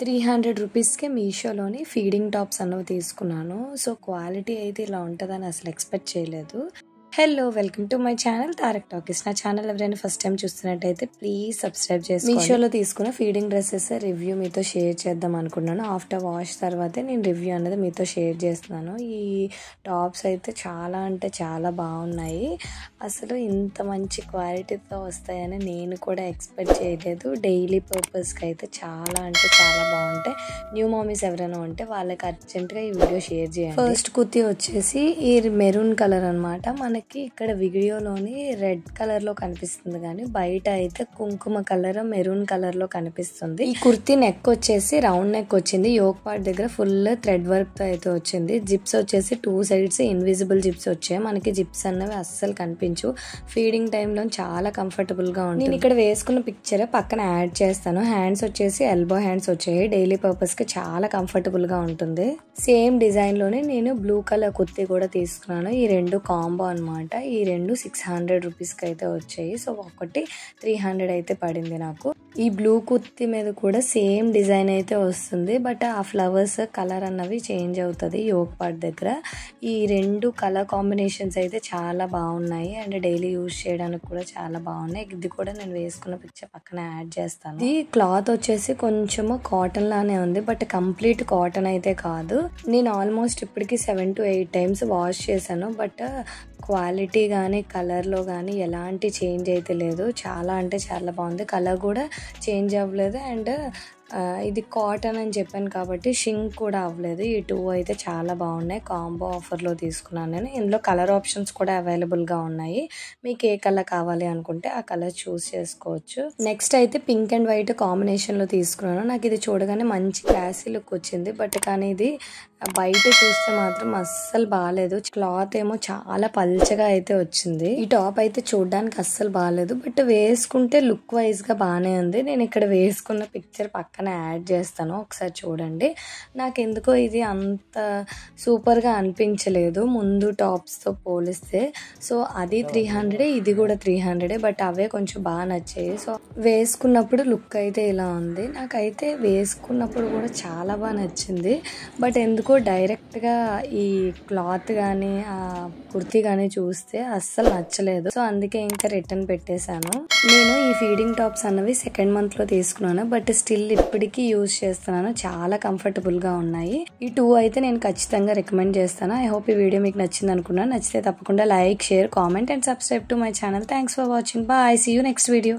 300 రూపీస్‌కే మీషోలోని feeding tops అన్నవి తీసుకున్నాను. సో, క్వాలిటీ అయితే ఇలా ఉంటదని అసలు ఎక్స్‌పెక్ట్ చేయలేదు. Hello! Welcome to my channel Tarak talkies. నా ఛానల్ ఎవరైనా ఫస్ట్ టైం చూస్తున్నట్టయితే ప్లీజ్ సబ్స్క్రైబ్ చేసుకోండి. మీషోలో తీసుకున్న ఫీడింగ్ డ్రెసెస్ రివ్యూ మీతో షేర్ చేద్దాం అనుకున్నాను. ఆఫ్టర్ వాష్ తర్వాతే నేను రివ్యూ అనేది మీతో షేర్ చేస్తున్నాను. ఈ టాప్స్ అయితే చాలా అంటే చాలా బాగున్నాయి. అసలు ఇంత మంచి క్వాలిటీతో వస్తాయని నేను కూడా ఎక్స్పెక్ట్ చేయలేదు. డైలీ పర్పస్కి అయితే చాలా అంటే చాలా బాగుంటాయి. న్యూ మామీస్ ఎవరైనా ఉంటే వాళ్ళకి అర్జెంట్గా ఈ వీడియో షేర్ చేయండి. ఫస్ట్ కుర్తీ వచ్చేసి ఈ మెరూన్ కలర్ అనమాట. మనకి ఇక్కడ వీడియోలోని రెడ్ కలర్ లో కనిపిస్తుంది కానీ బయట అయితే కుంకుమ కలర్ మెరూన్ కలర్ లో కనిపిస్తుంది. ఈ కుర్తీ నెక్ వచ్చేసి రౌండ్ నెక్ వచ్చింది. యోక్ పార్ట్ దగ్గర ఫుల్ థ్రెడ్ వర్క్ తో అయితే వచ్చింది. జిప్స్ వచ్చేసి 2 సైడ్స్ ఇన్విజిబుల్ జిప్స్ వచ్చాయి. మనకి జిప్స్ అన్నవి అస్సలు కనిపించు. ఫీడింగ్ టైంలో చాలా కంఫర్టబుల్ గా ఉంటుంది. నేను ఇక్కడ వేసుకున్న పిక్చర్ పక్కన యాడ్ చేస్తాను. హ్యాండ్స్ వచ్చేసి ఎల్బో హ్యాండ్స్ వచ్చాయి. డైలీ పర్పస్ కి చాలా కంఫర్టబుల్ గా ఉంటుంది. సేమ్ డిజైన్ లోనే నేను బ్లూ కలర్ కుర్తీ కూడా తీసుకున్నాను. ఈ రెండు కాంబో అనమాట. ఈ రెండు 600 రూపీస్కి అయితే వచ్చాయి. సో ఒకటి 300 అయితే పడింది నాకు. ఈ బ్లూ కుర్తీ మీద కూడా సేమ్ డిజైన్ అయితే వస్తుంది. బట్ ఆ ఫ్లవర్స్ కలర్ అన్నవి చేంజ్ అవుతుంది యోక్ పార్ట్ దగ్గర. ఈ రెండు కలర్ కాంబినేషన్స్ అయితే చాలా బాగున్నాయి అండ్ డైలీ యూజ్ చేయడానికి కూడా చాలా బాగున్నాయి. ఇది కూడా నేను వేసుకున్న పిక్చర్ పక్కన యాడ్ చేస్తాను. ఈ క్లాత్ వచ్చేసి కొంచెము కాటన్ లానే ఉంది. బట్ కంప్లీట్ కాటన్ అయితే కాదు. నేను ఆల్మోస్ట్ ఇప్పటికి 7 to 8 టైమ్స్ వాష్ చేశాను. బట్ క్వాలిటీ కానీ కలర్లో కానీ ఎలాంటి చేంజ్ అయితే లేదు. చాలా అంటే చాలా బాగుంది. కలర్ కూడా చేంజ్ అవ్వలేదు అండ్ ఇది కాటన్ అని చెప్పాను కాబట్టి షింక్ కూడా అవ్వలేదు. ఈ 2 అయితే చాలా బాగున్నాయి. కాంబో ఆఫర్లో తీసుకున్నాను నేను. ఇందులో కలర్ ఆప్షన్స్ కూడా అవైలబుల్గా ఉన్నాయి. మీకు ఏ కలర్ కావాలి అనుకుంటే ఆ కలర్ చూస్ చేసుకోవచ్చు. నెక్స్ట్ అయితే పింక్ అండ్ వైట్ కాంబినేషన్లో తీసుకున్నాను. నాకు ఇది చూడగానే మంచి క్లాసీ లుక్ వచ్చింది. బట్ కానీ ఇది బయట చూస్తే మాత్రం అస్సలు బాగాలేదు. క్లాత్ ఏమో చాలా పల్చగా అయితే వచ్చింది. ఈ టాప్ అయితే చూడడానికి అస్సలు బాగాలేదు. బట్ వేసుకుంటే లుక్ వైజ్ గా బాగానే ఉంది. నేను ఇక్కడ వేసుకున్న పిక్చర్ పక్కన యాడ్ చేస్తాను, ఒకసారి చూడండి. నాకు ఎందుకో ఇది అంత సూపర్ గా అనిపించలేదు ముందు టాప్స్ తో పోలిస్తే. సో అది 300, ఇది కూడా 300. బట్ అవే కొంచెం బాగా నచ్చాయి. సో వేసుకున్నప్పుడు లుక్ అయితే ఇలా ఉంది. నాకైతే వేసుకున్నప్పుడు కూడా చాలా బాగా నచ్చింది. బట్ ఎందుకో డైరెక్ట్ గా ఈ క్లాత్ కానీ ఆ కుర్తీ కానీ చూస్తే అస్సలు నచ్చలేదు. సో అందుకే ఇంకా రిటర్న్ పెట్టేశాను. నేను ఈ ఫీడింగ్ టాప్స్ అన్నవి 2nd month లో తీసుకున్నాను. బట్ స్టిల్ ఇప్పటికీ యూజ్ చేస్తున్నాను. చాలా కంఫర్టబుల్ గా ఉన్నాయి. ఈ 2 అయితే నేను ఖచ్చితంగా రికమెండ్ చేస్తాను. ఐ హోప్ ఈ వీడియో మీకు నచ్చింది అనుకున్నాను. నచ్చితే తప్పకుండా like, share, comment and subscribe to my channel. Thanks for watching. Bye. See you next video.